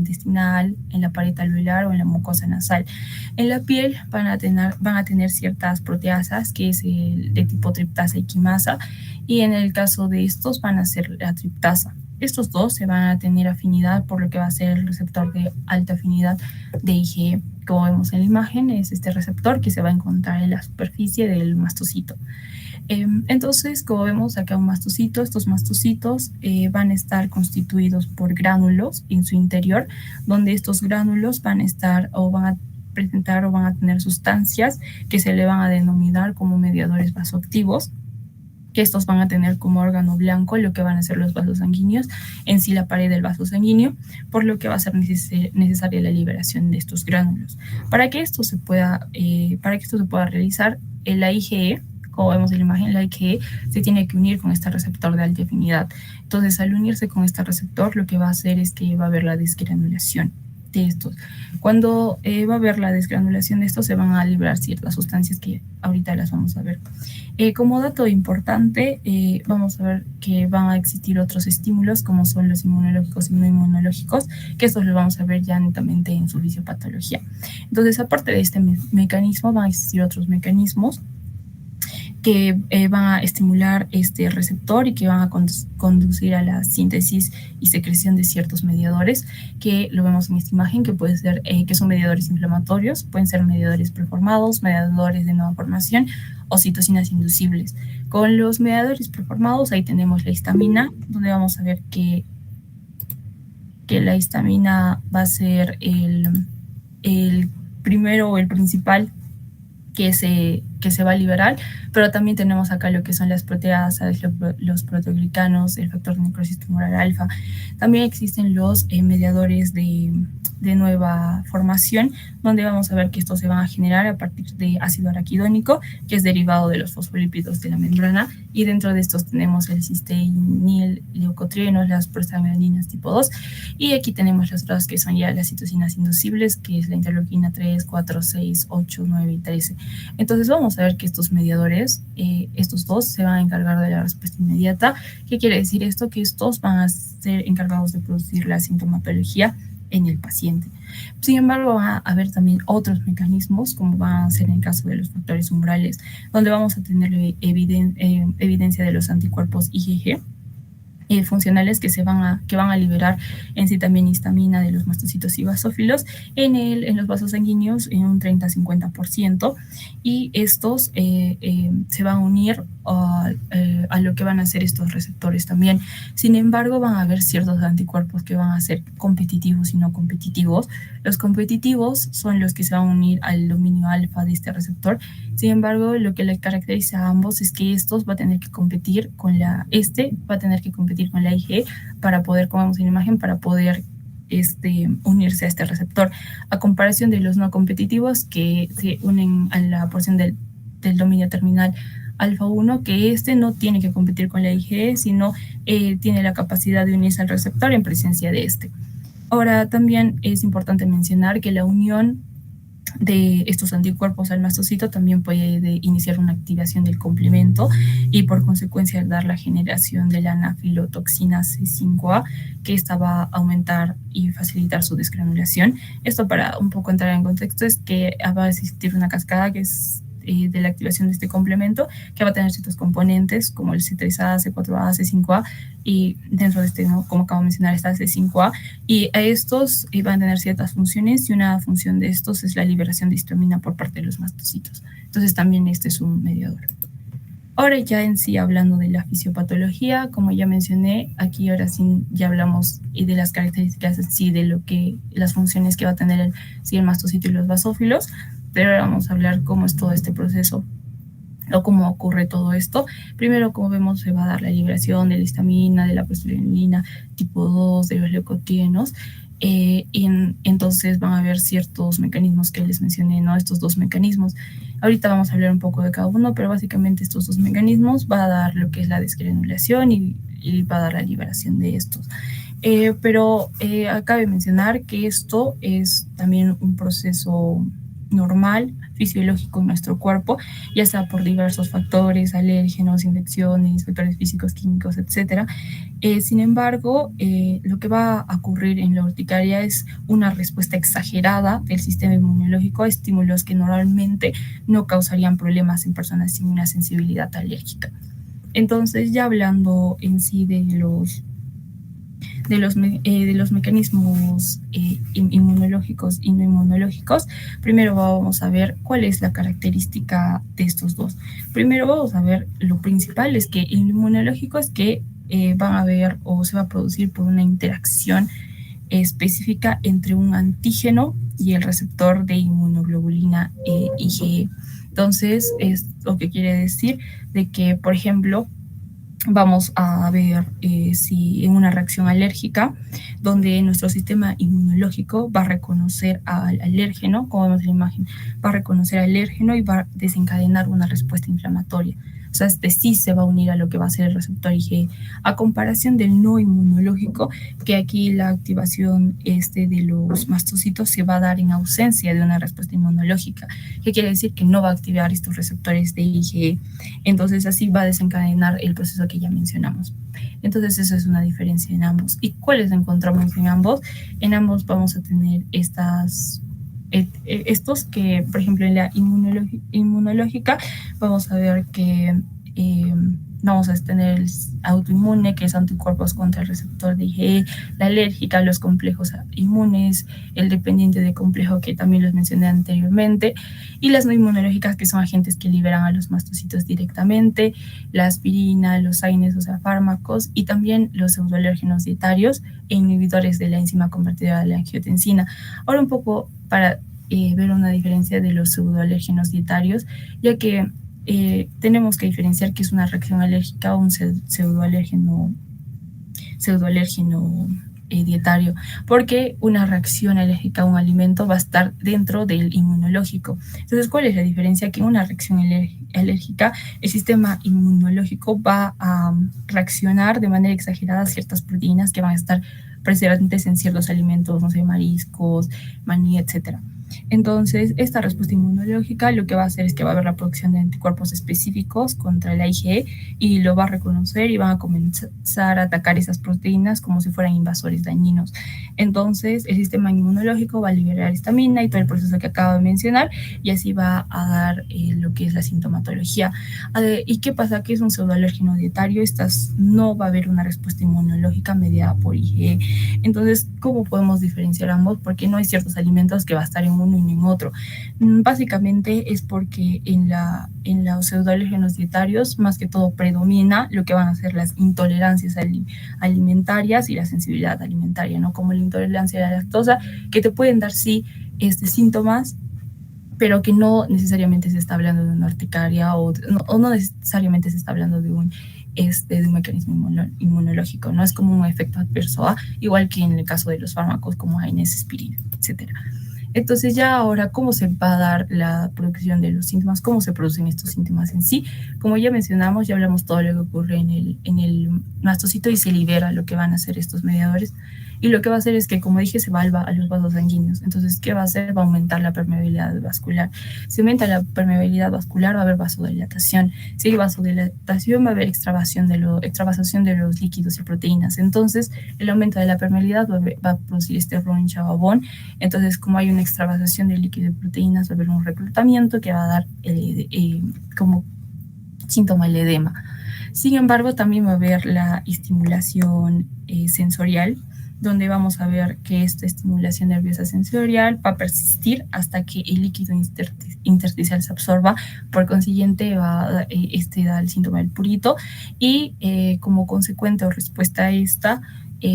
intestinal, en la pared alveolar o en la mucosa nasal. En la piel van a tener ciertas proteasas, que es de tipo triptasa y quimasa, y en el caso de estos van a ser la triptasa. Estos dos se van a tener afinidad por lo que va a ser el receptor de alta afinidad de IgE. Como vemos en la imagen, es este receptor que se va a encontrar en la superficie del mastocito. Entonces, como vemos acá un mastocito, estos mastocitos van a estar constituidos por gránulos en su interior, donde estos gránulos van a estar o van a presentar o van a tener sustancias que se le van a denominar como mediadores vasoactivos, que estos van a tener como órgano blanco lo que van a ser los vasos sanguíneos, en sí la pared del vaso sanguíneo, por lo que va a ser necesaria la liberación de estos gránulos. Para que esto se pueda realizar, la IgE, como vemos en la imagen, la IgE se tiene que unir con este receptor de alta afinidad. Entonces, al unirse con este receptor, lo que va a hacer es que va a haber la desgranulación de estos. Cuando va a haber la desgranulación de estos, se van a liberar ciertas sustancias que ahorita las vamos a ver. Como dato importante, vamos a ver que van a existir otros estímulos, como son los inmunológicos y no inmunológicos, que estos los vamos a ver ya netamente en su fisiopatología. Entonces, aparte de este mecanismo, van a existir otros mecanismos que van a estimular este receptor y que van a conducir a la síntesis y secreción de ciertos mediadores, que lo vemos en esta imagen, que puede ser, que son mediadores inflamatorios, pueden ser mediadores preformados, mediadores de nueva formación o citocinas inducibles. Con los mediadores preformados, ahí tenemos la histamina, donde vamos a ver que la histamina va a ser el primero o el principal que se va a liberar, pero también tenemos acá lo que son las proteasas, los proteoglicanos, el factor de necrosis tumoral alfa. También existen los mediadores de nueva formación, donde vamos a ver que estos se van a generar a partir de ácido araquidónico, que es derivado de los fosfolípidos de la membrana, y dentro de estos tenemos el cisteinil leucotrienos, las prostaglandinas tipo 2, y aquí tenemos las otras que son ya las citocinas inducibles, que es la interleuquina 3, 4, 6, 8, 9 y 13. Entonces vamos a ver que estos mediadores, estos dos, se van a encargar de la respuesta inmediata. ¿Qué quiere decir esto? Que estos van a ser encargados de producir la sintomatología en el paciente. Sin embargo, va a haber también otros mecanismos, como va a ser en el caso de los factores umbrales, donde vamos a tener evidencia de los anticuerpos IgG funcionales que van a liberar en sí también histamina de los mastocitos y basófilos en los vasos sanguíneos en un 30-50%, y estos se van a unir a lo que van a ser estos receptores también. Sin embargo, van a haber ciertos anticuerpos que van a ser competitivos y no competitivos. Los competitivos son los que se van a unir al dominio alfa de este receptor. Sin embargo, lo que le caracteriza a ambos es que estos va a tener que competir con la IgE para poder, como vemos en la imagen, para poder unirse a este receptor, a comparación de los no competitivos que se unen a la porción del dominio terminal alfa 1, que no tiene que competir con la IgE, sino tiene la capacidad de unirse al receptor en presencia de este. Ahora, también es importante mencionar que la unión de estos anticuerpos al mastocito también puede iniciar una activación del complemento y por consecuencia dar la generación de la anafilotoxina C5A, que esta va a aumentar y facilitar su desgranulación. Esto, para un poco entrar en contexto, es que va a existir una cascada que es de la activación de este complemento, que va a tener ciertos componentes como el C3A, C4A, C5A, y dentro de ¿no? Como acabo de mencionar, está C5A, y a estos van a tener ciertas funciones, y una función de estos es la liberación de histamina por parte de los mastocitos. Entonces también este es un mediador. Ahora ya en sí, hablando de la fisiopatología, como ya mencioné, aquí ahora sí ya hablamos de las características sí de lo que, las funciones que va a tener el mastocito y los basófilos, pero ahora vamos a hablar cómo es todo este proceso o cómo ocurre todo esto. Primero, como vemos, se va a dar la liberación de la histamina, de la prostaglandina tipo 2, de los leucotrienos, y entonces van a haber ciertos mecanismos que les mencioné, ¿no? Estos dos mecanismos. Ahorita vamos a hablar un poco de cada uno, pero básicamente estos dos mecanismos va a dar lo que es la desgranulación y va a dar la liberación de estos. Pero cabe mencionar que esto es también un proceso normal, fisiológico en nuestro cuerpo, ya sea por diversos factores, alérgenos, infecciones, factores físicos, químicos, etcétera. Sin embargo, lo que va a ocurrir en la urticaria es una respuesta exagerada del sistema inmunológico a estímulos que normalmente no causarían problemas en personas sin una sensibilidad alérgica. Entonces, ya hablando en sí de los mecanismos inmunológicos y no inmunológicos, primero vamos a ver cuál es la característica de estos dos. Primero vamos a ver lo principal, es que el inmunológico es que van a haber o se va a producir por una interacción específica entre un antígeno y el receptor de inmunoglobulina IgE. Entonces, es lo que quiere decir de que, por ejemplo, vamos a ver si en una reacción alérgica, donde nuestro sistema inmunológico va a reconocer al alérgeno, como vemos en la imagen, va a reconocer al alérgeno y va a desencadenar una respuesta inflamatoria. O sea, este sí se va a unir a lo que va a ser el receptor IgE, a comparación del no inmunológico, que aquí la activación de los mastocitos se va a dar en ausencia de una respuesta inmunológica, que quiere decir que no va a activar estos receptores de IgE. Entonces así va a desencadenar el proceso que ya mencionamos. Entonces eso es una diferencia en ambos. ¿Y cuáles encontramos en ambos? En ambos vamos a tener estos que, por ejemplo, en la inmunológica vamos a ver que vamos a tener el autoinmune, que es anticuerpos contra el receptor de IgE, la alérgica, los complejos inmunes, el dependiente de complejo, que también los mencioné anteriormente, y las no inmunológicas, que son agentes que liberan a los mastocitos directamente, la aspirina, los AINES, o sea, fármacos, y también los pseudoalérgenos dietarios e inhibidores de la enzima convertidora de la angiotensina. Ahora un poco para ver una diferencia de los pseudoalérgenos dietarios, ya que tenemos que diferenciar qué es una reacción alérgica o un pseudoalérgeno dietario, porque una reacción alérgica a un alimento va a estar dentro del inmunológico. Entonces, ¿cuál es la diferencia? Que en una reacción alérgica, el sistema inmunológico va a reaccionar de manera exagerada a ciertas proteínas que van a estar presentes en ciertos alimentos, no sé, mariscos, maní, etcétera. Entonces, esta respuesta inmunológica lo que va a hacer es que va a haber la producción de anticuerpos específicos contra la IgE y lo va a reconocer y van a comenzar a atacar esas proteínas como si fueran invasores dañinos. Entonces, el sistema inmunológico va a liberar histamina y todo el proceso que acabo de mencionar, y así va a dar lo que es la sintomatología. ¿Y qué pasa? Que es un pseudoalérgeno dietario. No va a haber una respuesta inmunológica mediada por IgE. Entonces, ¿cómo podemos diferenciar ambos? Porque no hay ciertos alimentos que va a estar en uno y en otro. Básicamente es porque en los pseudoalérgenos dietarios, más que todo, predomina lo que van a ser las intolerancias alimentarias y la sensibilidad alimentaria, ¿no? Como la intolerancia a la lactosa, que te pueden dar, sí, síntomas, pero que no necesariamente se está hablando de una urticaria o no necesariamente se está hablando de un mecanismo inmunológico, no es como un efecto adverso, igual que en el caso de los fármacos como AINES, aspirina, etcétera. Entonces ya ahora, ¿cómo se va a dar la producción de los síntomas? ¿Cómo se producen estos síntomas en sí? Como ya mencionamos, ya hablamos todo lo que ocurre en el mastocito y se libera lo que van a hacer estos mediadores. Y lo que va a hacer es que, como dije, se va a los vasos sanguíneos. Entonces, ¿qué va a hacer? Va a aumentar la permeabilidad vascular. Si aumenta la permeabilidad vascular, va a haber vasodilatación. Si hay vasodilatación, va a haber extravasación de los líquidos y proteínas. Entonces, el aumento de la permeabilidad va a producir este ron-chababón. Entonces, como hay una extravasación de líquido y proteínas, va a haber un reclutamiento que va a dar como síntoma el edema. Sin embargo, también va a haber la estimulación sensorial, donde vamos a ver que esta estimulación nerviosa sensorial va a persistir hasta que el líquido intersticial se absorba. Por consiguiente, va a dar el síntoma del prurito y como consecuente o respuesta a esta,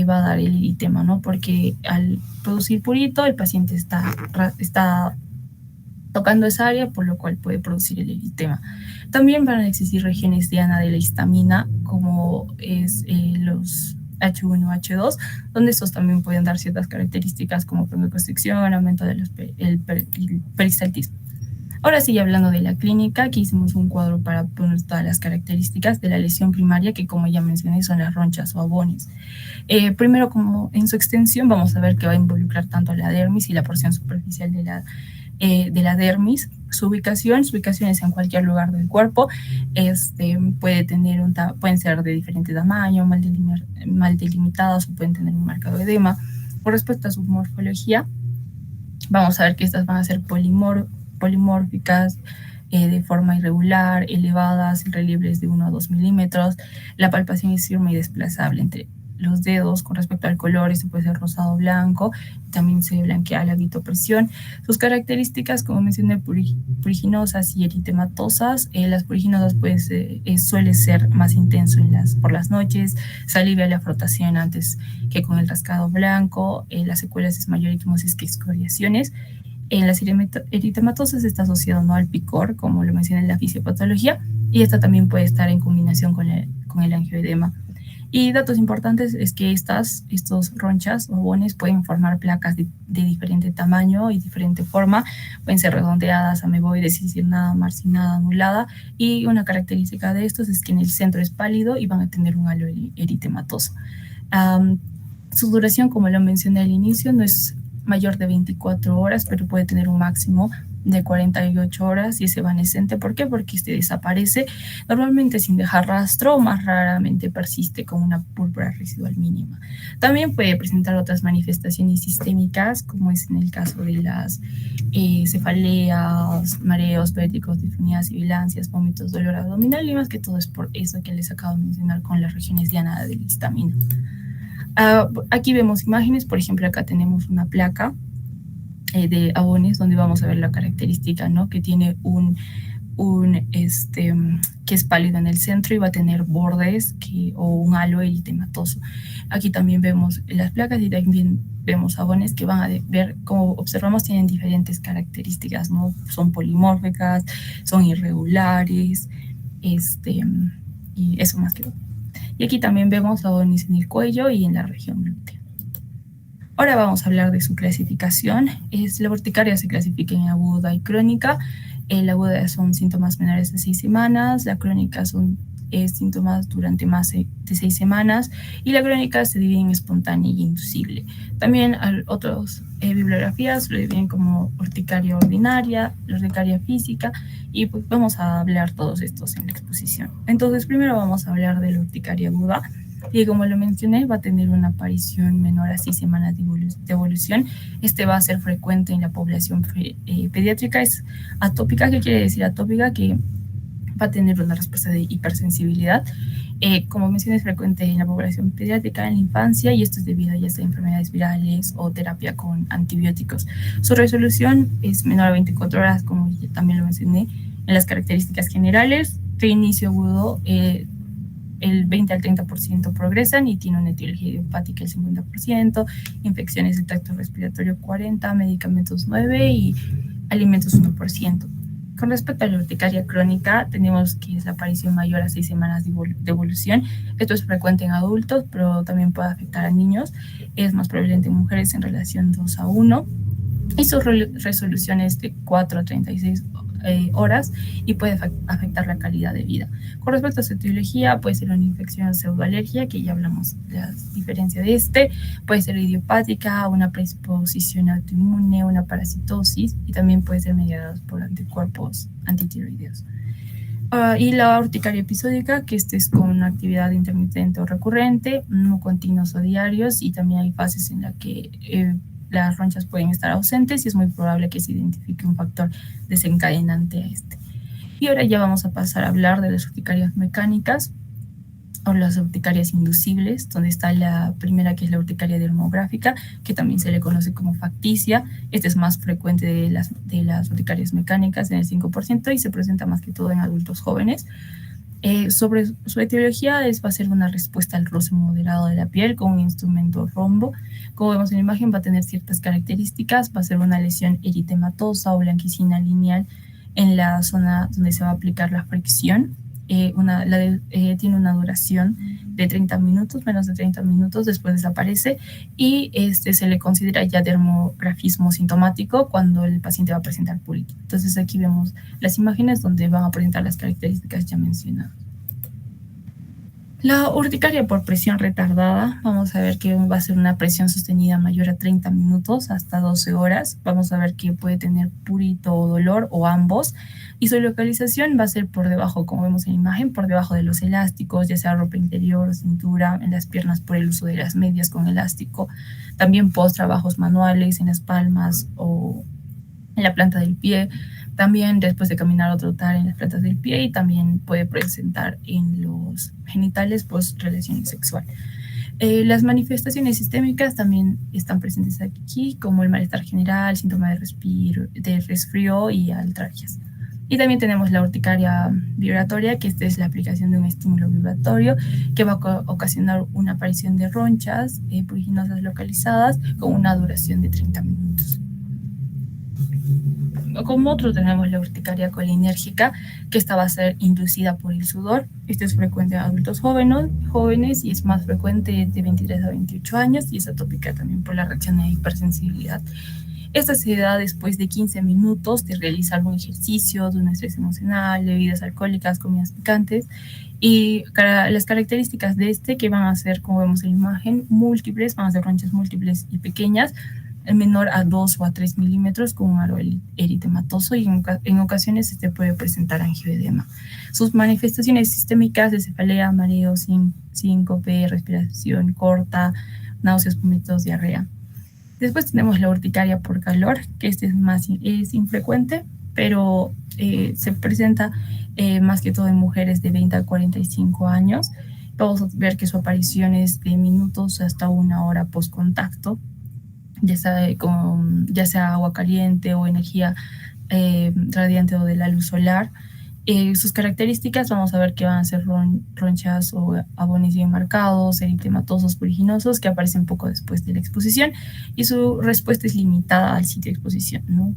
va a dar el eritema, ¿no? Porque al producir prurito, el paciente está tocando esa área, por lo cual puede producir el eritema. También van a existir regiones diana de la histamina, como es los H1, H2, donde estos también pueden dar ciertas características como broncoconstricción, aumento del peristaltismo. Ahora sí, hablando de la clínica, aquí hicimos un cuadro para poner todas las características de la lesión primaria, que como ya mencioné son las ronchas o abones. Primero, como en su extensión, vamos a ver que va a involucrar tanto la dermis y la porción superficial de la de la dermis. Su ubicación es en cualquier lugar del cuerpo. Pueden ser de diferente tamaño, mal delimitadas, o pueden tener un marcado edema. Con respecto a su morfología, vamos a ver que estas van a ser polimórficas, de forma irregular, elevadas, relieves de 1 a 2 milímetros. La palpación es firme y desplazable entre los dedos. Con respecto al color, este puede ser rosado o blanco. También se blanquea la vitopresión. Sus características, como mencioné, puriginosas y eritematosas. Las puriginosas suele ser más intenso por las noches. Se alivia la frotación antes que con el rascado blanco. Las secuelas es mayor equimosis que excoriaciones. En las eritematosas está asociado, ¿no?, al picor, como lo menciona en la fisiopatología, y esta también puede estar en combinación con el angioedema. Y datos importantes es que estos ronchas o bones pueden formar placas de diferente tamaño y diferente forma. Pueden ser redondeadas, ameboides, cisionada, marcinada, anulada. Y una característica de estos es que en el centro es pálido y van a tener un halo eritematoso. Su duración, como lo mencioné al inicio, no es mayor de 24 horas, pero puede tener un máximo de 48 horas y es evanescente. ¿Por qué? Porque este desaparece normalmente sin dejar rastro, o más raramente persiste con una púrpura residual mínima. También puede presentar otras manifestaciones sistémicas, como es en el caso de las cefaleas, mareos, vértigos, disfonías, sibilancias, vómitos, dolor abdominal, y más que todo es por eso que les acabo de mencionar con las regiones diana del histamino. Aquí vemos imágenes. Por ejemplo, acá tenemos una placa de abones donde vamos a ver la característica, ¿no?, que tiene que es pálido en el centro y va a tener bordes o un halo eritematoso. Aquí también vemos las placas y también vemos abones que van a ver, como observamos, tienen diferentes características, ¿no? Son polimórficas, son irregulares, y eso más que todo. Y aquí también vemos abones en el cuello y en la región glútea. Ahora vamos a hablar de su clasificación. La urticaria se clasifica en aguda y crónica. La aguda son síntomas menores de 6 semanas, la crónica son síntomas durante más de 6 semanas, y la crónica se divide en espontánea y inducible. También otras bibliografías lo dividen como urticaria ordinaria, la urticaria física, y pues vamos a hablar todos estos en la exposición. Entonces, primero vamos a hablar de la urticaria aguda, y como lo mencioné, va a tener una aparición menor a 6 semanas de evolución. Va a ser frecuente en la población pediátrica. Es atópica. ¿Qué quiere decir atópica? Que va a tener una respuesta de hipersensibilidad. Como mencioné, es frecuente en la población pediátrica, en la infancia, y esto es debido a ya sea enfermedades virales o terapia con antibióticos. Su resolución es menor a 24 horas, como también lo mencioné. En las características generales, reinicio agudo, el 20 al 30% progresan y tiene una etiología idiopática el 50%, infecciones del tracto respiratorio 40%, medicamentos 9% y alimentos 1%. Con respecto a la urticaria crónica, tenemos que es la aparición mayor a 6 semanas de evolución. Esto es frecuente en adultos, pero también puede afectar a niños. Es más prevalente en mujeres en relación 2:1. Y su resolución es de 4 a 36 horas y puede afectar la calidad de vida. Con respecto a su etiología, puede ser una infección o pseudoalergia, que ya hablamos de la diferencia de puede ser idiopática, una predisposición autoinmune, una parasitosis, y también puede ser mediada por anticuerpos antitiroideos. Y la urticaria episódica, que es con una actividad intermitente o recurrente, no continuos o diarios, y también hay fases en las que las ronchas pueden estar ausentes y es muy probable que se identifique un factor desencadenante a Y ahora ya vamos a pasar a hablar de las urticarias mecánicas o las urticarias inducibles, donde está la primera, que es la urticaria dermográfica, que también se le conoce como facticia. Esta es más frecuente de las urticarias mecánicas, en el 5%, y se presenta más que todo en adultos jóvenes. Sobre su etiología, va a ser una respuesta al roce moderado de la piel con un instrumento rombo. Como vemos en la imagen, va a tener ciertas características. Va a ser una lesión eritematosa o blanquecina lineal en la zona donde se va a aplicar la fricción. Tiene una duración de 30 minutos, menos de 30 minutos, después desaparece, y se le considera ya dermografismo sintomático cuando el paciente va a presentar púrpura. Entonces aquí vemos las imágenes donde van a presentar las características ya mencionadas. La urticaria por presión retardada, vamos a ver que va a ser una presión sostenida mayor a 30 minutos hasta 12 horas. Vamos a ver que puede tener prurito o dolor o ambos. Y su localización va a ser por debajo, como vemos en la imagen, por debajo de los elásticos, ya sea ropa interior o cintura, en las piernas por el uso de las medias con elástico. También post trabajos manuales en las palmas o en la planta del pie, también después de caminar o trotar en las plantas del pie, y también puede presentar en los genitales post relación sexual. Las manifestaciones sistémicas también están presentes aquí, como el malestar general, síntoma de resfrío y altralgias. Y también tenemos la urticaria vibratoria, que esta es la aplicación de un estímulo vibratorio que va a ocasionar una aparición de ronchas pruriginosas localizadas con una duración de 30 minutos. Como otro tenemos la urticaria colinérgica, que esta va a ser inducida por el sudor. Este es frecuente en adultos jóvenes y es más frecuente de 23 a 28 años, y es atópica también por la reacción de hipersensibilidad. Esta se da después de 15 minutos de realizar un ejercicio, de un estrés emocional, de bebidas alcohólicas, comidas picantes. Y las características de este, que van a ser, como vemos en la imagen, múltiples, van a ser ronchas múltiples y pequeñas, menor a 2 o a 3 milímetros, con un aro eritematoso, y en ocasiones puede presentar angioedema. Sus manifestaciones sistémicas de cefalea, mareo, síncope, respiración corta, náuseas, vómitos, diarrea. Después tenemos la urticaria por calor, que este es infrecuente, pero se presenta más que todo en mujeres de 20 a 45 años. Vamos a ver que su aparición es de minutos hasta 1 hora post contacto, ya sea agua caliente o energía radiante o de la luz solar. Sus características, vamos a ver que van a ser ronchas o abones bien marcados, eritematosos, pruriginosos, que aparecen poco después de la exposición, y su respuesta es limitada al sitio de exposición, ¿no?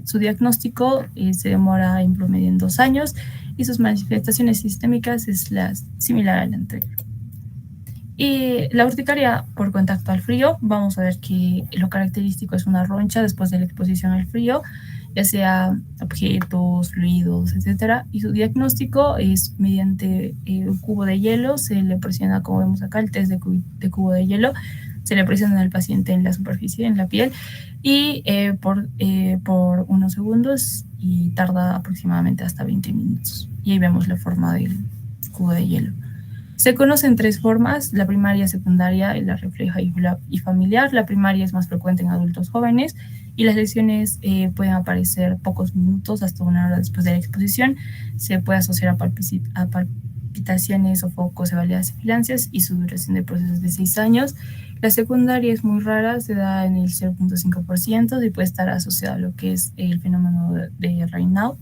Su diagnóstico se demora en promedio en 2 años, y sus manifestaciones sistémicas es similar a la anterior. Y la urticaria por contacto al frío, vamos a ver que lo característico es una roncha después de la exposición al frío, ya sea objetos, fluidos, etcétera. Y su diagnóstico es mediante un cubo de hielo. Se le presiona, como vemos acá, el test de cubo de hielo. Se le presiona al paciente en la superficie, en la piel, y por unos segundos, y tarda aproximadamente hasta 20 minutos. Y ahí vemos la forma del cubo de hielo. Se conocen 3 formas: la primaria, secundaria, y la refleja y familiar. La primaria es más frecuente en adultos jóvenes, y las lesiones pueden aparecer pocos minutos hasta 1 hora después de la exposición. Se puede asociar a palpitaciones, sofocos, cefaleas y filancias, y su duración de proceso es de 6 años. La secundaria es muy rara, se da en el 0.5%, y puede estar asociada a lo que es el fenómeno de Raynaud.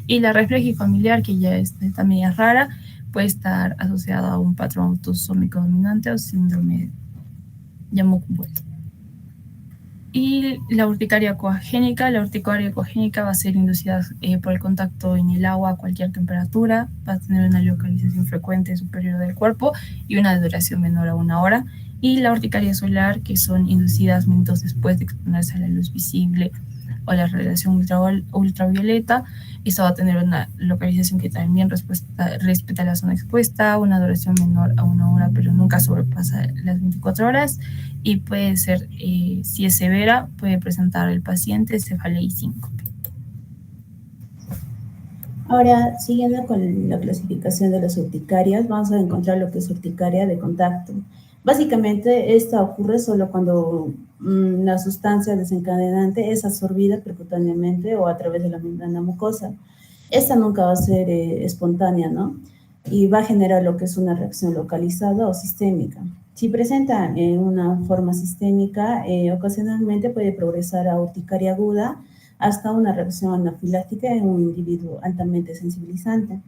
Y la refleja y familiar, que ya también es rara, puede estar asociada a un patrón autosómico dominante o síndrome de Muckwood. Y la urticaria coagénica va a ser inducida por el contacto en el agua a cualquier temperatura, va a tener una localización frecuente superior del cuerpo y una duración menor a 1 hora. Y la urticaria solar, que son inducidas minutos después de exponerse a la luz visible o la radiación ultravioleta. Esta va a tener una localización que también respeta la zona expuesta, una duración menor a 1 hora, pero nunca sobrepasa las 24 horas, y puede ser, si es severa, puede presentar el paciente cefalea y síncope. Ahora, siguiendo con la clasificación de las urticarias, vamos a encontrar lo que es urticaria de contacto. Básicamente, esta ocurre solo cuando la sustancia desencadenante es absorbida percutáneamente o a través de la membrana mucosa. Esta nunca va a ser espontánea, ¿no? Y va a generar lo que es una reacción localizada o sistémica. Si presenta una forma sistémica, ocasionalmente puede progresar a urticaria aguda hasta una reacción anafiláctica en un individuo altamente sensibilizante.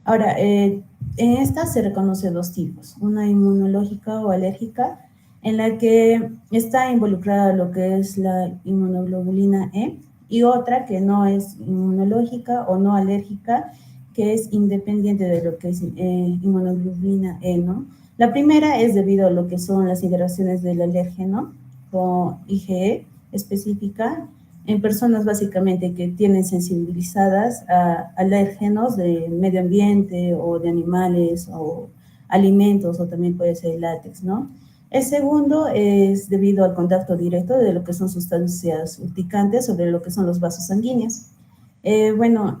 Ahora, en esta se reconoce 2 tipos: una inmunológica o alérgica, en la que está involucrada lo que es la inmunoglobulina E, y otra que no es inmunológica o no alérgica, que es independiente de lo que es inmunoglobulina E, ¿no? La primera es debido a lo que son las interacciones del alérgeno con IgE específica en personas básicamente que tienen sensibilizadas a alérgenos de medio ambiente o de animales o alimentos o también puede ser látex, ¿no? El segundo es debido al contacto directo de lo que son sustancias urticantes sobre lo que son los vasos sanguíneos. Bueno,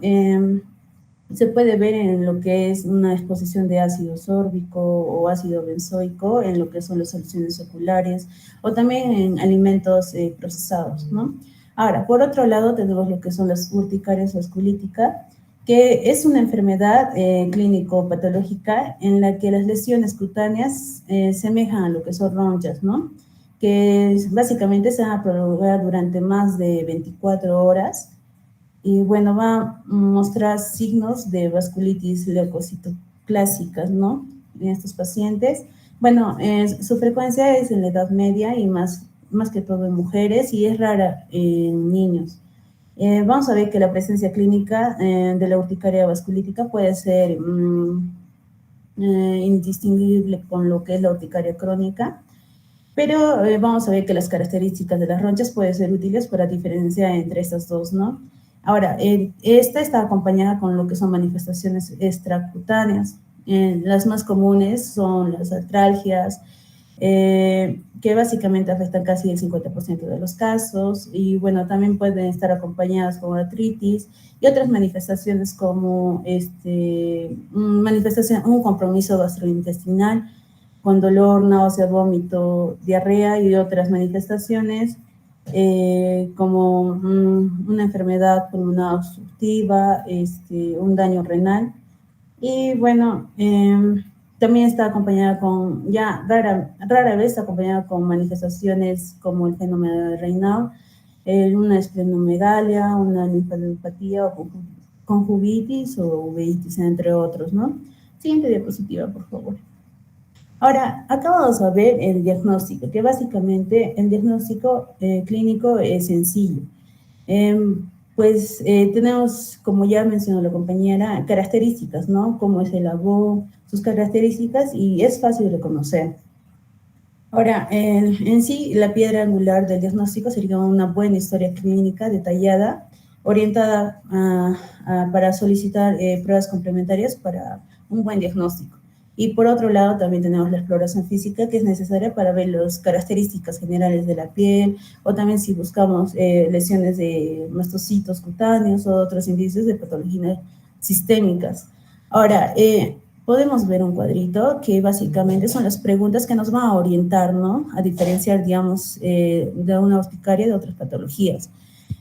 se puede ver en lo que es una exposición de ácido sórbico o ácido benzoico, en lo que son las soluciones oculares, o también en alimentos procesados, ¿no? Ahora, por otro lado, tenemos lo que son las urticarias vasculíticas, que es una enfermedad clínico-patológica en la que las lesiones cutáneas semejan a lo que son ronchas, ¿no? Que básicamente se van a prolongar durante más de 24 horas, y bueno, va a mostrar signos de vasculitis leucocitoclásicas, ¿no? En estos pacientes. Bueno, su frecuencia es en la edad media y más que todo en mujeres, y es rara en niños. Vamos a ver que la presencia clínica de la urticaria vasculítica puede ser indistinguible con lo que es la urticaria crónica, pero vamos a ver que las características de las ronchas pueden ser útiles para diferenciar entre estas dos, ¿no? Ahora, esta está acompañada con lo que son manifestaciones extracutáneas. Las más comunes son las artralgias, que básicamente afectan casi el 50% de los casos, y bueno, también pueden estar acompañadas con artritis y otras manifestaciones como un compromiso gastrointestinal, con dolor, náusea, vómito, diarrea y otras manifestaciones como una enfermedad pulmonar obstructiva, un daño renal. Y bueno, también está acompañada con, ya rara vez está acompañada con manifestaciones como el fenómeno de Raynaud, una esplenomegalia, una linfadenopatía o conjugitis o uveitis, entre otros, ¿no? Siguiente diapositiva, por favor. Ahora, acá vamos a ver el diagnóstico, que básicamente el diagnóstico clínico es sencillo. Tenemos, como ya mencionó la compañera, características, ¿no? Cómo es el ABO, sus características, y es fácil de reconocer. Ahora, en sí, la piedra angular del diagnóstico sería una buena historia clínica detallada, orientada para solicitar pruebas complementarias para un buen diagnóstico. Y por otro lado, también tenemos la exploración física, que es necesaria para ver las características generales de la piel, o también si buscamos lesiones de mastocitos cutáneos o otros indicios de patologías sistémicas. Ahora, podemos ver un cuadrito que básicamente son las preguntas que nos van a orientar, ¿no? A diferenciar, digamos, de una urticaria de otras patologías.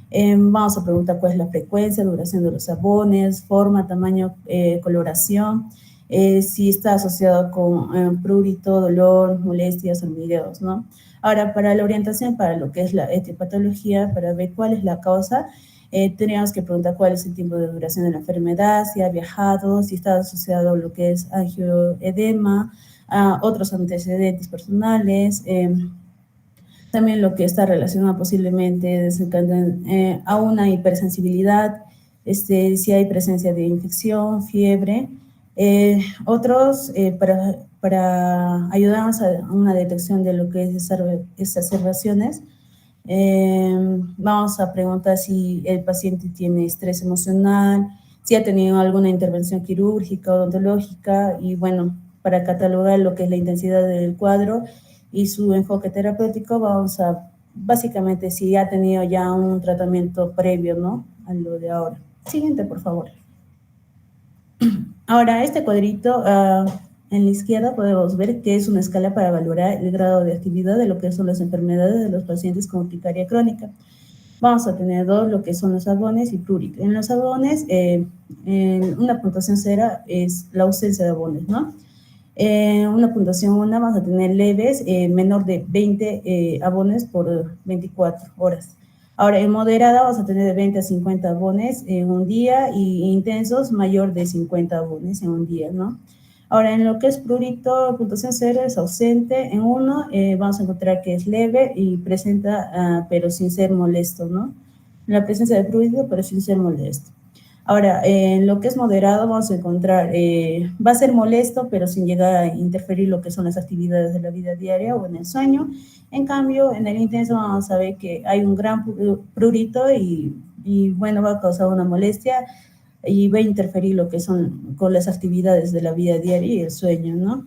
Vamos a preguntar cuál es la frecuencia, duración de los sabones, forma, tamaño, coloración, si está asociado con prurito, dolor, molestias, hormigueos, ¿no? Ahora, para la orientación, para lo que es la etiopatología, para ver cuál es la causa, teníamos que preguntar cuál es el tiempo de duración de la enfermedad, si ha viajado, si está asociado a lo que es angioedema, a otros antecedentes personales, también lo que está relacionado posiblemente a una hipersensibilidad, si hay presencia de infección, fiebre. Otros, para ayudarnos a una detección de lo que es exacerbaciones, vamos a preguntar si el paciente tiene estrés emocional, si ha tenido alguna intervención quirúrgica, odontológica, y bueno, para catalogar lo que es la intensidad del cuadro y su enfoque terapéutico, vamos a, básicamente, si ha tenido ya un tratamiento previo, ¿no? A lo de ahora. Siguiente, por favor. Ahora, este cuadrito en la izquierda podemos ver que es una escala para valorar el grado de actividad de lo que son las enfermedades de los pacientes con urticaria crónica. Vamos a tener dos, lo que son los abones y prurito. En los abones, una puntuación 0 es la ausencia de abones, ¿no? Una puntuación 1 vamos a tener leves, menor de 20 abones por 24 horas. Ahora, en moderada vamos a tener de 20 a 50 abones en un día, y intensos mayor de 50 abones en un día, ¿no? Ahora, en lo que es prurito, puntuación 0 es ausente. En 1 vamos a encontrar que es leve y presenta, pero sin ser molesto, ¿no? La presencia de prurito, pero sin ser molesto. Ahora, en lo que es moderado vamos a encontrar, va a ser molesto, pero sin llegar a interferir lo que son las actividades de la vida diaria o en el sueño. En cambio, en el intenso vamos a ver que hay un gran prurito y bueno, va a causar una molestia y va a interferir lo que son con las actividades de la vida diaria y el sueño, ¿no?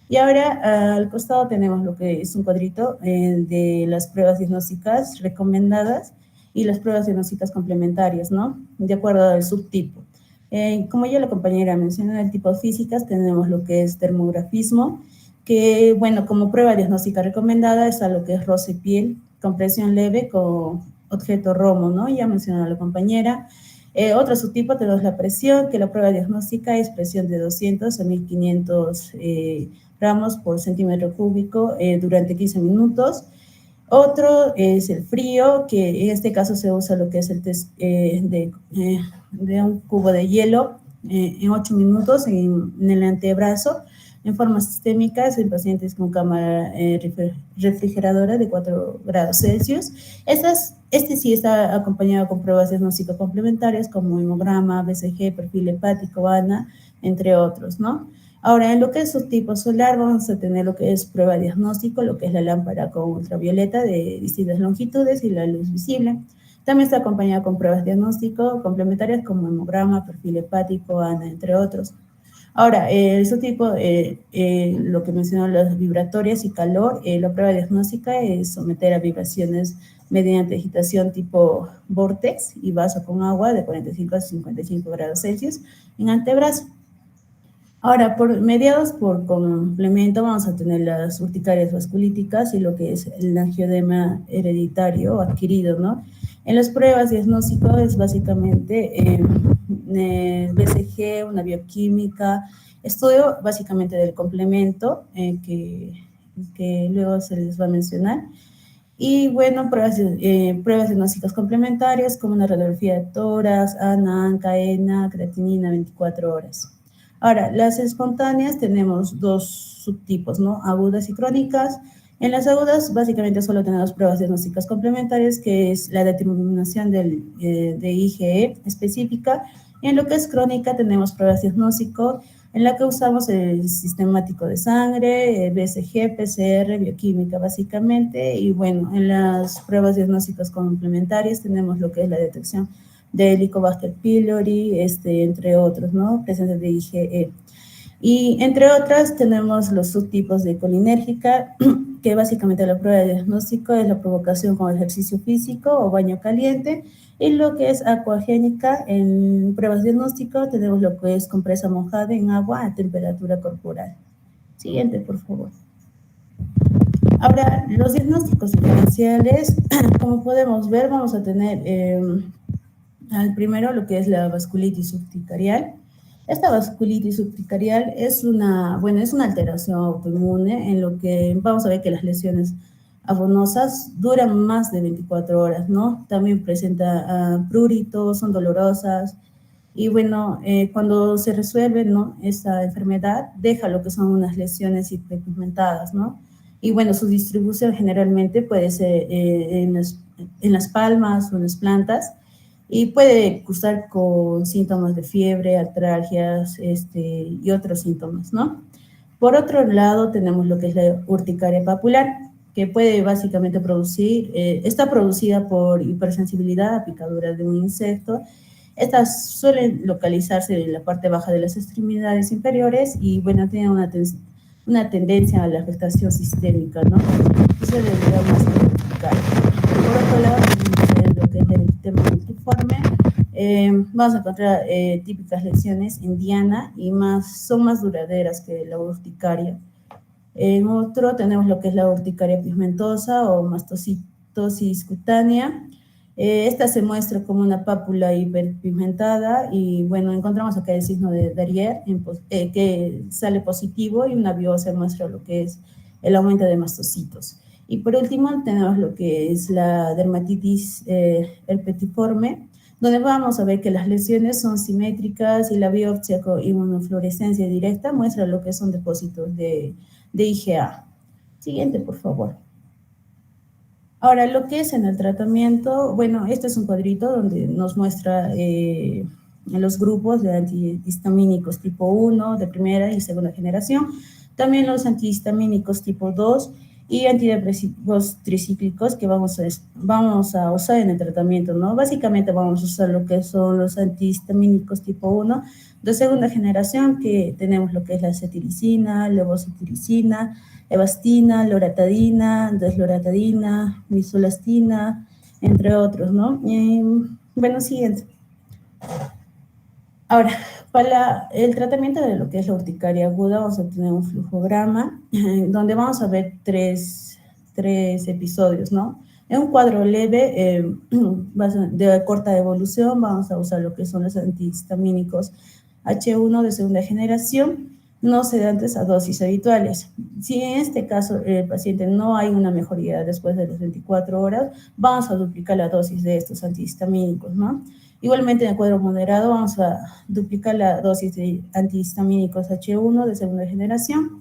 Y ahora al costado tenemos lo que es un cuadrito de las pruebas diagnósticas recomendadas y las pruebas diagnósticas complementarias, ¿no? De acuerdo al subtipo. Como ya la compañera mencionó, en el tipo físicas tenemos lo que es termografismo, que, bueno, como prueba diagnóstica recomendada está lo que es roce piel, compresión leve con objeto romo, ¿no? Ya mencionó la compañera. Otro subtipo tenemos la presión, que la prueba diagnóstica es presión de 200 a 1500 gramos por centímetro cúbico durante 15 minutos. Otro es el frío, que en este caso se usa lo que es el test de un cubo de hielo en 8 minutos en el antebrazo, en forma sistémica, en pacientes con cámara refrigeradora de 4 grados Celsius. Este sí está acompañado con pruebas diagnósticas complementarias como hemograma, BCG, perfil hepático, ANA, entre otros, ¿no? Ahora, en lo que es subtipo solar, vamos a tener lo que es prueba diagnóstico, lo que es la lámpara con ultravioleta de distintas longitudes y la luz visible. También está acompañada con pruebas diagnóstico complementarias como hemograma, perfil hepático, ANA, entre otros. Ahora, el subtipo, lo que mencionó, las vibratorias y calor, la prueba diagnóstica es someter a vibraciones mediante agitación tipo vortex y vaso con agua de 45 a 55 grados Celsius en antebrazo. Ahora, mediados por complemento, vamos a tener las urticarias vasculíticas y lo que es el angioedema hereditario o adquirido, ¿no? En las pruebas diagnósticas es básicamente BCG, una bioquímica, estudio básicamente del complemento que luego se les va a mencionar. Y bueno, pruebas diagnósticas complementarias como una radiografía de tórax, ANA, CAENA, creatinina 24 horas. Ahora, las espontáneas tenemos dos subtipos, ¿no? Agudas y crónicas. En las agudas, básicamente solo tenemos pruebas diagnósticas complementarias, que es la determinación de IgE específica. En lo que es crónica, tenemos pruebas diagnóstico, en la que usamos el sistemático de sangre, BCG, PCR, bioquímica básicamente, y bueno, en las pruebas diagnósticas complementarias tenemos lo que es la detección de Helicobacter pylori, entre otros, ¿no? Presencia de IgE. Y entre otras tenemos los subtipos de colinérgica, que básicamente la prueba de diagnóstico es la provocación con ejercicio físico o baño caliente, y lo que es acuagénica, en pruebas de diagnóstico tenemos lo que es compresa mojada en agua a temperatura corporal. Siguiente, por favor. Ahora, los diagnósticos diferenciales, como podemos ver, vamos a tener al primero lo que es la vasculitis urticarial. Esta vasculitis urticarial es una alteración autoinmune en lo que vamos a ver que las lesiones abonosas duran más de 24 horas, ¿no? También presenta prurito, son dolorosas, y bueno, cuando se resuelve, ¿no?, esta enfermedad, deja lo que son unas lesiones hiperpigmentadas, ¿no? Y bueno, su distribución generalmente puede ser en las palmas o en las plantas, y puede cursar con síntomas de fiebre, artralgias, y otros síntomas, ¿no? Por otro lado, tenemos lo que es la urticaria papular, que puede básicamente está producida por hipersensibilidad a picaduras de un insecto. Estas suelen localizarse en la parte baja de las extremidades inferiores y, bueno, tienen una tendencia a la afectación sistémica, ¿no? Eso debería más urticaria. Por otro lado, lo que es el tema multiforme, vamos a encontrar típicas lesiones en diana y son más duraderas que la urticaria. En otro tenemos lo que es la urticaria pigmentosa o mastocitosis cutánea. Esta se muestra como una pápula hiperpigmentada y, bueno, encontramos acá el signo de Darrier que sale positivo, y una biopsia muestra lo que es el aumento de mastocitos. Y por último tenemos lo que es la dermatitis herpetiforme, donde vamos a ver que las lesiones son simétricas y la biopsia con inmunofluorescencia directa muestra lo que son depósitos de IgA. Siguiente, por favor. Ahora, lo que es en el tratamiento, bueno, este es un cuadrito donde nos muestra los grupos de antihistamínicos tipo 1, de primera y segunda generación, también los antihistamínicos tipo 2, y antidepresivos tricíclicos que vamos a usar en el tratamiento, ¿no? Básicamente vamos a usar lo que son los antihistamínicos tipo 1 de segunda generación, que tenemos lo que es la cetiricina, levocetiricina, evastina, loratadina, desloratadina, misolastina, entre otros, ¿no? Bueno, siguiente. Ahora, para el tratamiento de lo que es la urticaria aguda, vamos a tener un flujograma donde vamos a ver tres episodios, ¿no? En un cuadro leve de corta evolución, vamos a usar lo que son los antihistamínicos H1 de segunda generación, no sedantes a dosis habituales. Si en este caso el paciente no hay una mejoría después de las 24 horas, vamos a duplicar la dosis de estos antihistamínicos, ¿no? Igualmente en el cuadro moderado vamos a duplicar la dosis de antihistamínicos H1 de segunda generación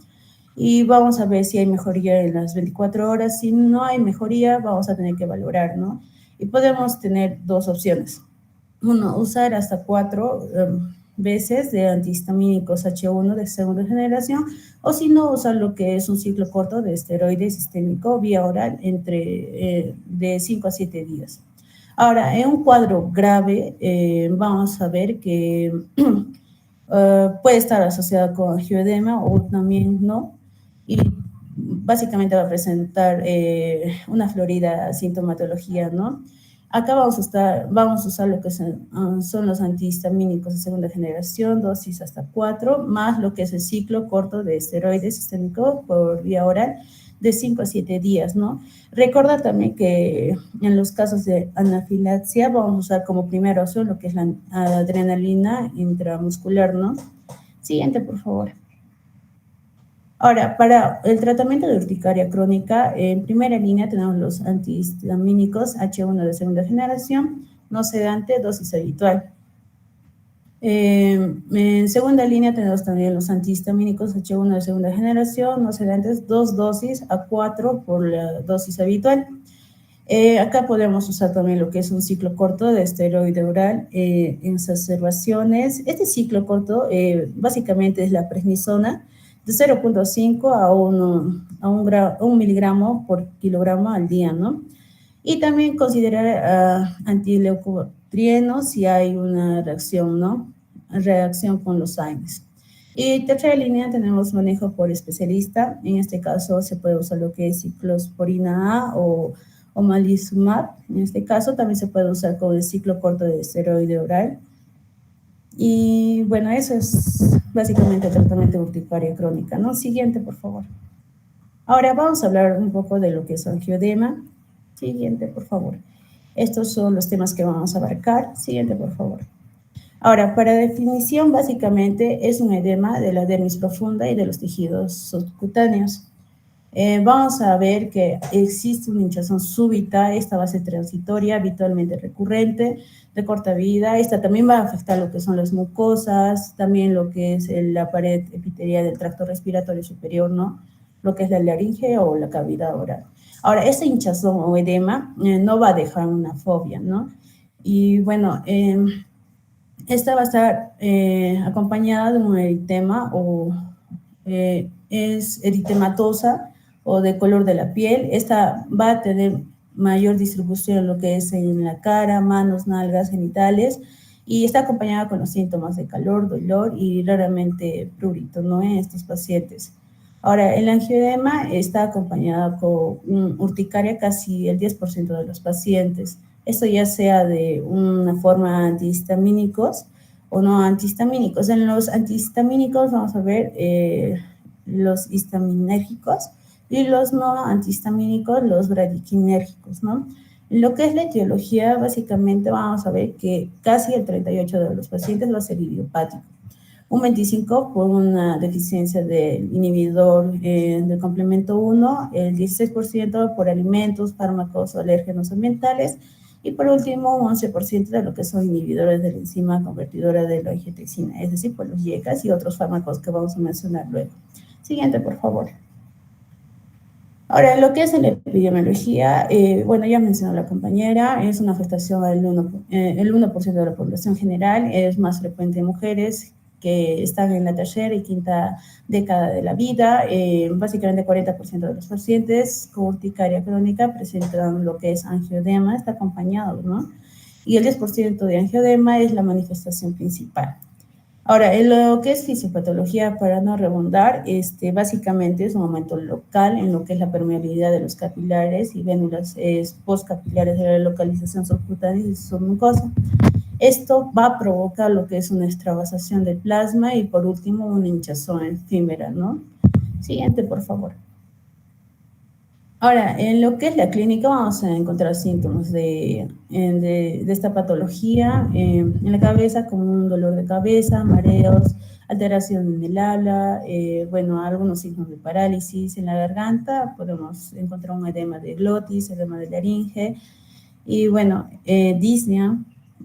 y vamos a ver si hay mejoría en las 24 horas. Si no hay mejoría, vamos a tener que valorar, ¿no? Y podemos tener dos opciones. Uno, usar hasta 4 veces de antihistamínicos H1 de segunda generación, o si no, usar lo que es un ciclo corto de esteroide sistémico vía oral de 5 a 7 días. Ahora, en un cuadro grave, vamos a ver que puede estar asociado con angioedema o también no, y básicamente va a presentar una florida sintomatología, ¿no? Acá vamos a usar lo que son los antihistamínicos de segunda generación, dosis hasta 4, más lo que es el ciclo corto de esteroides sistémico por vía oral de 5 a 7 días, ¿no? Recuerda también que en los casos de anafilaxia vamos a usar como primera opción lo que es la adrenalina intramuscular, ¿no? Siguiente, por favor. Ahora, para el tratamiento de urticaria crónica, en primera línea tenemos los antihistamínicos H1 de segunda generación, no sedante, dosis habitual. En segunda línea tenemos también los antihistamínicos H1 de segunda generación, no sedantes, 2 dosis a 4 por la dosis habitual. Acá podemos usar también lo que es un ciclo corto de esteroide oral en exacerbaciones. Este ciclo corto básicamente es la prednisona de 0.5 a 1 miligramo por kilogramo al día, ¿no? Y también considerar antileucotrienos si hay una reacción, ¿no? Reacción con los AINES. Y tercera línea tenemos manejo por especialista. En este caso se puede usar lo que es ciclosporina A o omalizumab. En este caso también se puede usar con el ciclo corto de esteroide oral. Y bueno, eso es básicamente el tratamiento de urticaria crónica, ¿no? Siguiente, por favor. Ahora vamos a hablar un poco de lo que es angioedema. Siguiente, por favor. Estos son los temas que vamos a abarcar. Siguiente, por favor. Ahora, para definición, básicamente es un edema de la dermis profunda y de los tejidos subcutáneos. Vamos a ver que existe una hinchazón súbita, esta va a ser transitoria, habitualmente recurrente, de corta vida. Esta también va a afectar lo que son las mucosas, también lo que es la pared epitelial del tracto respiratorio superior, ¿no? Lo que es la laringe o la cavidad oral. Ahora, esta hinchazón o edema no va a dejar una fobia, ¿no? Y bueno, esta va a estar acompañada de un eritema o es eritematosa o de color de la piel. Esta va a tener mayor distribución en lo que es en la cara, manos, nalgas, genitales, y está acompañada con los síntomas de calor, dolor y raramente prurito, ¿no? En estos pacientes. Ahora, el angioedema está acompañado con urticaria casi el 10% de los pacientes. Esto ya sea de una forma antihistamínicos o no antihistamínicos. En los antihistamínicos vamos a ver los histaminérgicos y los no antihistamínicos, los bradiquinérgicos, ¿no? Lo que es la etiología, básicamente vamos a ver que casi el 38% de los pacientes va a ser idiopático. Un 25% por una deficiencia del inhibidor del complemento 1, el 16% por alimentos, fármacos o alérgenos ambientales, y por último un 11% de lo que son inhibidores de la enzima convertidora de la angiotensina, es decir, por los YECAS y otros fármacos que vamos a mencionar luego. Siguiente, por favor. Ahora, lo que es la epidemiología, bueno, ya mencionó la compañera, es una afectación al el 1% de la población general, es más frecuente en mujeres que están en la tercera y quinta década de la vida. Básicamente 40% de los pacientes con urticaria crónica presentan lo que es angioedema, está acompañado, ¿no? Y el 10% de angioedema es la manifestación principal. Ahora, en lo que es fisiopatología, para no redundar, básicamente es un aumento local en lo que es la permeabilidad de los capilares y vénulas postcapilares de la localización subcutánea y submucosa. Esto va a provocar lo que es una extravasación del plasma y, por último, una hinchazón efímera, ¿no? Siguiente, por favor. Ahora, en lo que es la clínica vamos a encontrar síntomas de esta patología en la cabeza, como un dolor de cabeza, mareos, alteración en el habla, bueno, algunos signos de parálisis. En la garganta podemos encontrar un edema de glotis, edema de laringe, y bueno, disnea.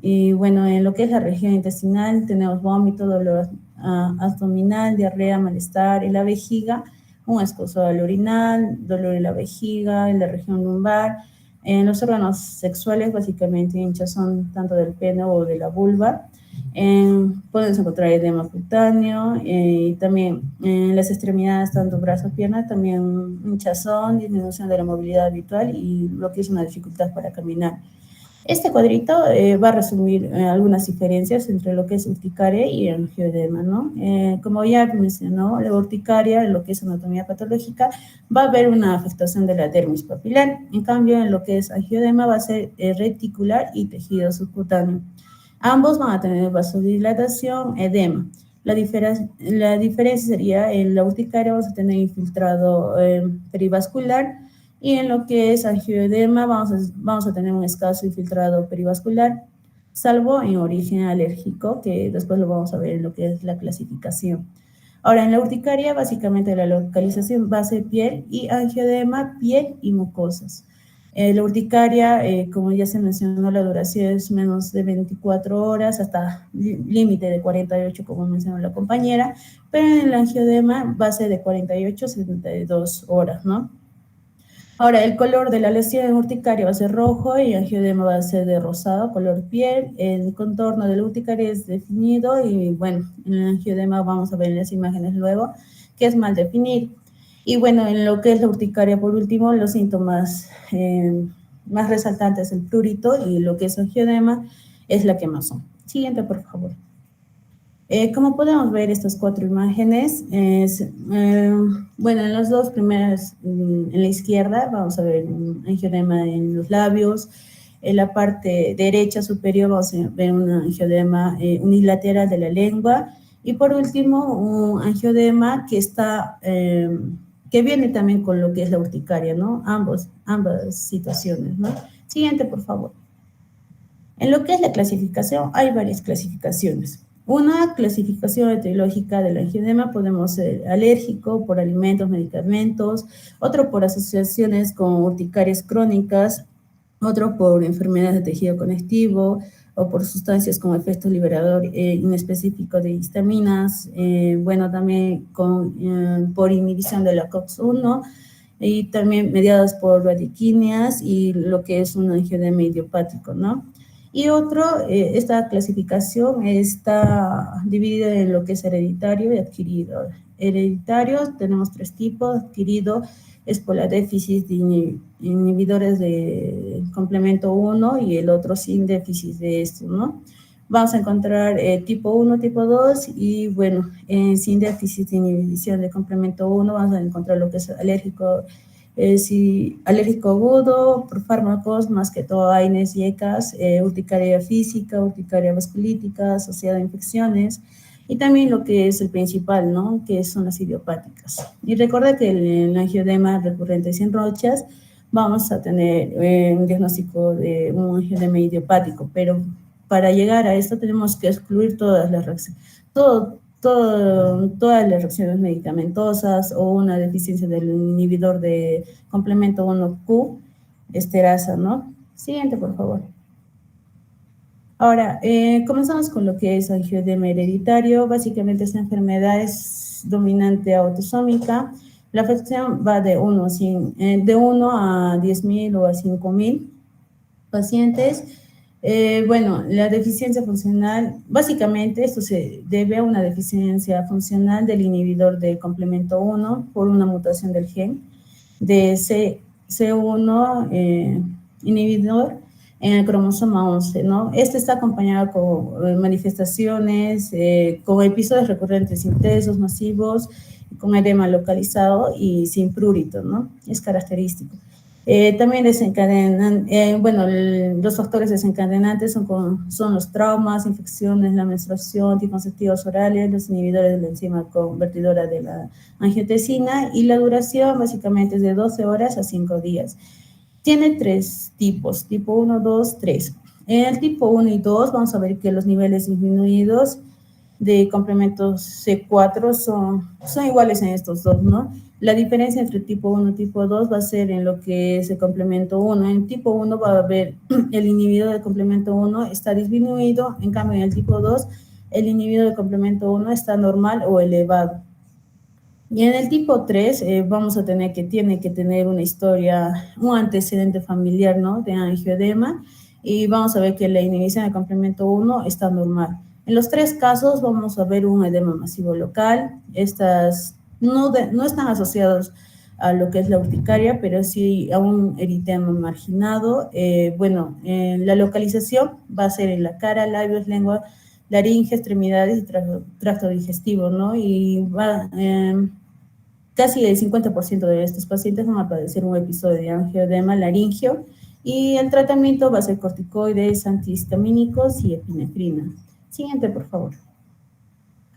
Y bueno, en lo que es la región intestinal tenemos vómito, dolor abdominal, diarrea, malestar en la vejiga, un escozor urinal, dolor en la vejiga, en la región lumbar. En los órganos sexuales, básicamente hinchazón tanto del pene o de la vulva. Pueden encontrar edema cutáneo y también en las extremidades, tanto brazos, piernas, también hinchazón, disminución de la movilidad habitual y lo que es una dificultad para caminar. Este cuadrito va a resumir algunas diferencias entre lo que es urticaria y angioedema, ¿no? Como ya mencionó, la urticaria, en lo que es anatomía patológica, va a haber una afectación de la dermis papilar. En cambio, en lo que es angioedema va a ser reticular y tejido subcutáneo. Ambos van a tener vasodilatación, edema. La diferencia sería en la urticaria vamos a tener infiltrado perivascular, y en lo que es angioedema vamos a tener un escaso infiltrado perivascular, salvo en origen alérgico, que después lo vamos a ver en lo que es la clasificación. Ahora, en la urticaria, básicamente la localización va a ser piel, y angioedema, piel y mucosas. La urticaria, como ya se mencionó, la duración es menos de 24 horas, hasta límite de 48, como mencionó la compañera, pero en el angioedema va a ser de 48 a 72 horas, ¿no? Ahora, el color de la lesión urticaria va a ser rojo y el angioedema va a ser de rosado, color piel. El contorno de la urticaria es definido y, bueno, en el angioedema vamos a ver en las imágenes luego que es mal definido. Y, bueno, en lo que es la urticaria, por último, los síntomas más resaltantes es el prurito, y lo que es angioedema es la quemazón. Siguiente, por favor. Como podemos ver estas 4 imágenes, bueno, en las dos primeras, en la izquierda, vamos a ver un angioedema en los labios. En la parte derecha superior vamos a ver un angioedema unilateral de la lengua. Y por último, un angioedema que viene también con lo que es la urticaria, ¿no? Ambas situaciones, ¿no? Siguiente, por favor. En lo que es la clasificación, hay varias clasificaciones. Una clasificación etiológica del angioedema podemos ser alérgico por alimentos, medicamentos, otro por asociaciones con urticarias crónicas, otro por enfermedades de tejido conectivo o por sustancias con efecto liberador inespecífico de histaminas, bueno, también por inhibición de la COX-1 y también mediadas por radiquinias y lo que es un angioedema idiopático, ¿no? Y esta clasificación está dividida en lo que es hereditario y adquirido. Hereditario tenemos 3 tipos. Adquirido es por la déficit de inhibidores de complemento 1 y el otro sin déficit de esto, ¿no? Vamos a encontrar tipo 1, tipo 2 y, bueno, sin déficit de inhibición de complemento 1 vamos a encontrar lo que es alérgico. Alérgico agudo por fármacos, más que todo AINES y ECAS, urticaria física, urticaria vasculítica, asociada a infecciones, y también lo que es el principal, ¿no? Que son las idiopáticas. Y recuerda que el angioedema recurrente sin rochas, vamos a tener un diagnóstico de un angioedema idiopático, pero para llegar a esto tenemos que excluir todas las reacciones, todas las reacciones medicamentosas o una deficiencia del inhibidor de complemento 1Q, esterasa, ¿no? Siguiente, por favor. Ahora, comenzamos con lo que es angioedema hereditario. Básicamente esta enfermedad es dominante autosómica. La afección va de 1 a 10.000 o a 5.000 pacientes. Bueno, la deficiencia funcional, básicamente esto se debe a una deficiencia funcional del inhibidor del complemento 1 por una mutación del gen de C1 inhibidor en el cromosoma 11, ¿no? Este está acompañado con manifestaciones, con episodios recurrentes intensos, masivos, con edema localizado y sin prurito, ¿no? Es característico. También desencadenan, bueno, los factores desencadenantes son los traumas, infecciones, la menstruación, anticonceptivos orales, los inhibidores de la enzima convertidora de la angiotensina, y la duración básicamente es de 12 horas a 5 días. Tiene 3 tipos, tipo 1, 2, 3. En el tipo 1 y 2 vamos a ver que los niveles disminuidos de complementos C4 son iguales en estos dos, ¿no? La diferencia entre tipo 1 y tipo 2 va a ser en lo que es el complemento 1. En tipo 1 va a haber el inhibidor del complemento 1 está disminuido, en cambio en el tipo 2 el inhibidor del complemento 1 está normal o elevado. Y en el tipo 3 vamos a tener que tiene que tener una historia, un antecedente familiar, ¿no? De angioedema, y vamos a ver que la inhibición del complemento 1 está normal. En los 3 casos vamos a ver un edema masivo local. Estas no están asociados a lo que es la urticaria, pero sí a un eritema marginado. Bueno, la localización va a ser en la cara, labios, lengua, laringe, extremidades y tracto digestivo, ¿no? Y casi el 50% de estos pacientes van a padecer un episodio de angioedema laringio, y el tratamiento va a ser corticoides, antihistamínicos y epinefrina. Siguiente, por favor.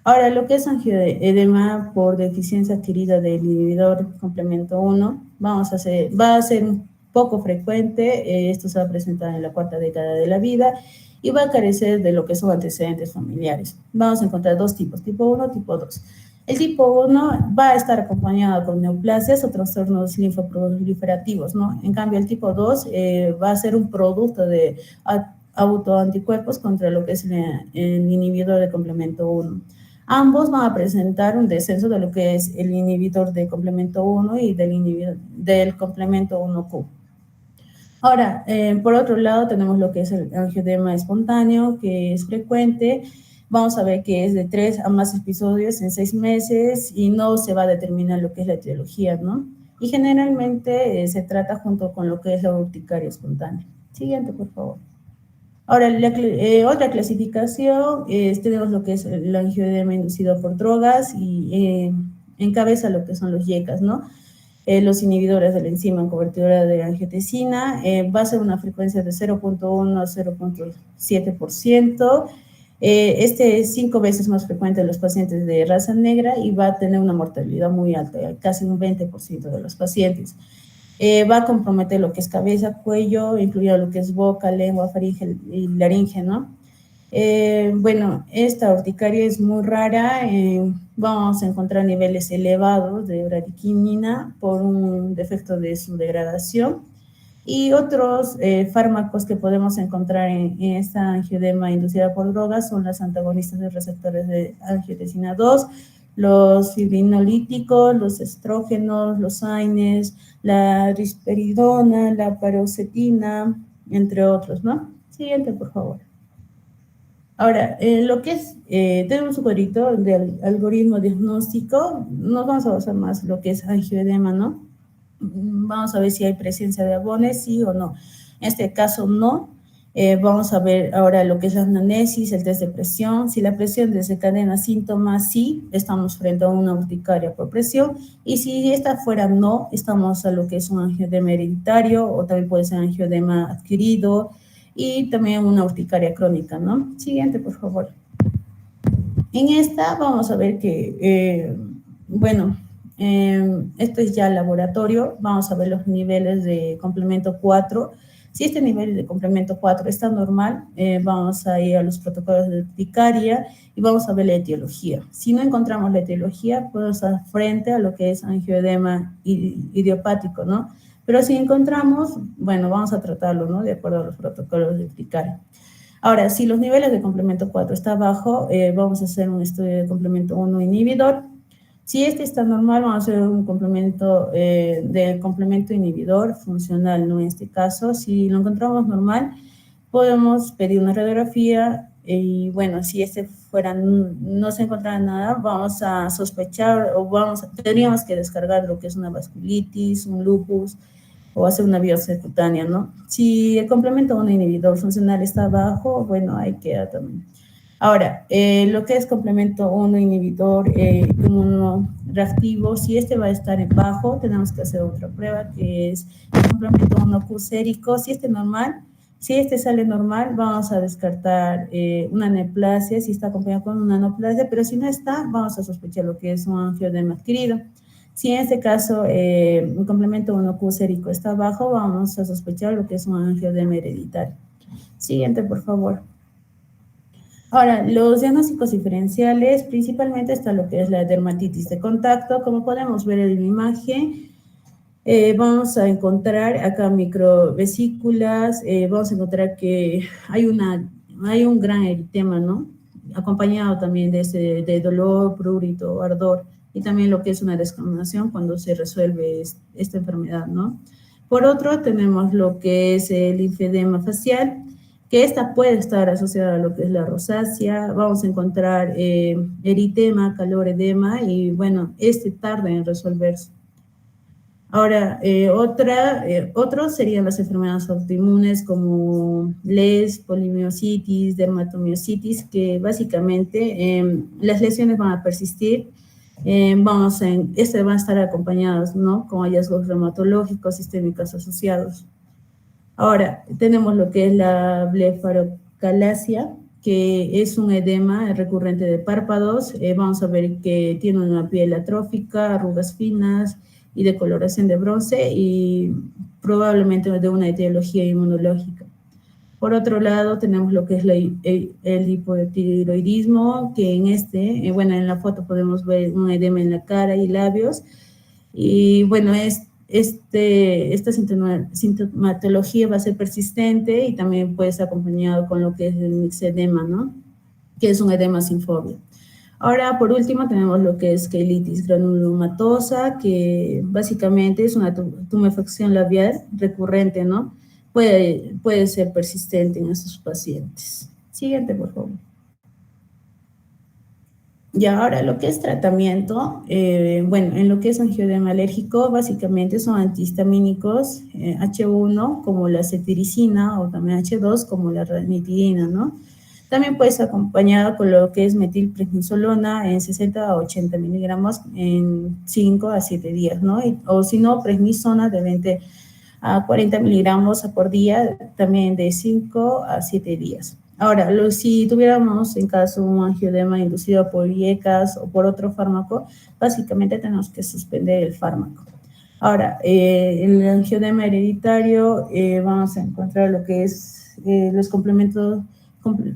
Ahora, lo que es angioedema por deficiencia adquirida del inhibidor complemento 1, va a ser un poco frecuente. Esto se va a presentar en la cuarta década de la vida y va a carecer de lo que son antecedentes familiares. Vamos a encontrar dos tipos, tipo 1, tipo 2. El tipo 1 va a estar acompañado por neoplasias o trastornos linfoproliferativos, ¿no? En cambio, el tipo 2 va a ser un producto de autoanticuerpos contra lo que es el inhibidor de complemento 1. Ambos van a presentar un descenso de lo que es el inhibidor de complemento 1 y del complemento 1Q. Ahora, por otro lado, tenemos lo que es el angioedema espontáneo, que es frecuente. Vamos a ver que es de 3 a más episodios en 6 meses y no se va a determinar lo que es la etiología, ¿no? Y generalmente se trata junto con lo que es la urticaria espontánea. Siguiente, por favor. Ahora, otra clasificación, tenemos lo que es el angioedema inducido por drogas y encabeza lo que son los YECAS, ¿no? Los inhibidores de la enzima convertidora de angiotensina, va a ser una frecuencia de 0.1 a 0.7%. Este es 5 veces más frecuente en los pacientes de raza negra y va a tener una mortalidad muy alta, casi un 20% de los pacientes. Va a comprometer lo que es cabeza, cuello, incluido lo que es boca, lengua, faringe y laringe, ¿no? Bueno, esta urticaria es muy rara. Vamos a encontrar niveles elevados de bradiquinina por un defecto de su degradación. Y otros fármacos que podemos encontrar en esta angioedema inducida por drogas son las antagonistas de receptores de angiotensina 2, los fibrinolíticos, los estrógenos, los AINES, la risperidona, la paroxetina, entre otros, ¿no? Siguiente, por favor. Ahora, lo que es, tenemos un cuadrito del algoritmo diagnóstico, nos vamos a basar más en lo que es angioedema, ¿no? Vamos a ver si hay presencia de abones, sí o no. En este caso, no. Vamos a ver ahora lo que es la anamnesis, el test de presión. Si la presión desencadena síntomas, sí, estamos frente a una urticaria por presión. Y si esta fuera no, estamos a lo que es un angioedema hereditario o también puede ser angioedema adquirido y también una urticaria crónica, ¿no? Siguiente, por favor. En esta vamos a ver que, bueno, esto es ya laboratorio. Vamos a ver los niveles de complemento 4. Si este nivel de complemento 4 está normal, vamos a ir a los protocolos de urticaria y vamos a ver la etiología. Si no encontramos la etiología, podemos estar frente a lo que es angioedema idiopático, ¿no? Pero si encontramos, bueno, vamos a tratarlo, ¿no? De acuerdo a los protocolos de urticaria. Ahora, si los niveles de complemento 4 está bajo, vamos a hacer un estudio de complemento 1 inhibidor. Si este está normal, vamos a hacer un complemento de complemento inhibidor funcional, ¿no? En este caso, si lo encontramos normal, podemos pedir una radiografía y bueno, si no se encontrara nada, vamos a sospechar o tendríamos que descargar lo que es una vasculitis, un lupus o hacer una biopsia cutánea, ¿no? Si el complemento 1 inhibidor funcional está bajo, bueno, hay que también. Ahora, lo que es complemento 1 inhibidor inmunoreactivo, si este va a estar en bajo, tenemos que hacer otra prueba que es el complemento 1 Q sérico. Si este normal, si este sale normal, vamos a descartar una neoplasia, si está acompañado con una neoplasia, pero si no está, vamos a sospechar lo que es un angioedema adquirido. Si en este caso el complemento 1Q sérico está bajo, vamos a sospechar lo que es un angioedema hereditario. Siguiente, por favor. Ahora, los diagnósticos diferenciales, principalmente está lo que es la dermatitis de contacto. Como podemos ver en la imagen, vamos a encontrar acá microvesículas, vamos a encontrar que hay un gran eritema, ¿no? Acompañado también de dolor, prurito, ardor, y también lo que es una descamación cuando se resuelve esta enfermedad, ¿no? Por otro, tenemos lo que es el linfedema facial, que esta puede estar asociada a lo que es la rosácea. Vamos a encontrar eritema, calor, edema, y bueno, tarda en resolverse. Ahora, otros serían las enfermedades autoinmunes como LES, polimiositis, dermatomiositis, que básicamente las lesiones van a persistir. Van a estar acompañadas, ¿no?, con hallazgos reumatológicos sistémicos asociados. Ahora, tenemos lo que es la blefarocalasia, que es un edema recurrente de párpados. Vamos a ver que tiene una piel atrófica, arrugas finas y de coloración de bronce, y probablemente de una etiología inmunológica. Por otro lado, tenemos lo que es el hipotiroidismo, que en la foto podemos ver un edema en la cara y labios. Y bueno, esta sintomatología va a ser persistente y también puede ser acompañado con lo que es el mixedema, ¿no?, que es un edema sin fobia. Ahora, por último, tenemos lo que es quelitis granulomatosa, que básicamente es una tumefacción labial recurrente, ¿no? Puede ser persistente en estos pacientes. Siguiente, por favor. Y ahora, lo que es tratamiento, en lo que es angioedema alérgico, básicamente son antihistamínicos, H1 como la cetiricina, o también H2 como la ranitidina, ¿no? También puede ser acompañado con lo que es metilprednisolona en 60 a 80 miligramos en 5 a 7 días, ¿no? O si no, prednisona de 20 a 40 miligramos por día, también de 5 a 7 días. Ahora, si tuviéramos en caso un angioedema inducido por IECAS o por otro fármaco, básicamente tenemos que suspender el fármaco. Ahora, el angioedema hereditario, vamos a encontrar lo que es los complementos,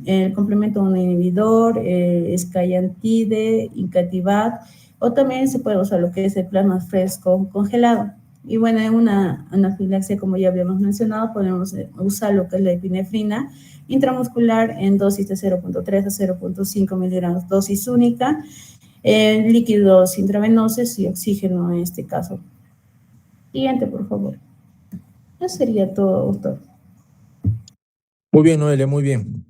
el complemento 1 inhibidor, escayantide, incativat, o también se puede usar lo que es el plasma fresco congelado. Y bueno, en una anafilaxia, como ya habíamos mencionado, podemos usar lo que es la epinefrina intramuscular en dosis de 0.3 a 0.5 miligramos, dosis única, líquidos intravenosos y oxígeno en este caso. Siguiente, por favor. Eso sería todo, doctor. Muy bien, Noelia, muy bien.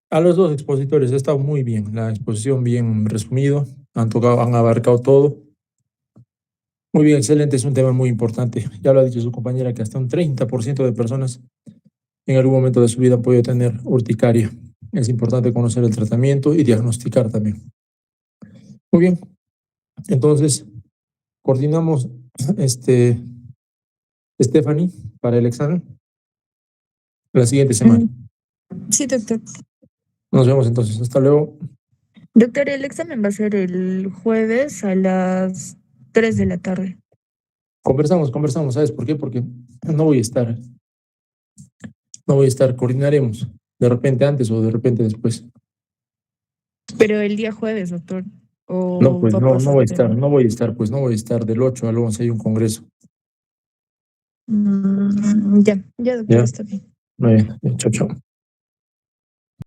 A los dos expositores ha estado muy bien, la exposición bien resumido, han abarcado todo. Muy bien, excelente, es un tema muy importante. Ya lo ha dicho su compañera que hasta un 30% de personas en algún momento de su vida han podido tener urticaria. Es importante conocer el tratamiento y diagnosticar también. Muy bien, entonces coordinamos Stephanie para el examen la siguiente semana. Sí, doctor. Nos vemos entonces, hasta luego. Doctor, el examen va a ser el jueves a las 3 de la tarde. Conversamos, ¿sabes por qué? Porque no voy a estar, coordinaremos, de repente antes o de repente después. Pero el día jueves, doctor. No, pues va a no pasar voy a estar, del 8 al 11 hay un congreso. Ya, doctor, ¿Ya? está bien. Muy bien, chao, chao.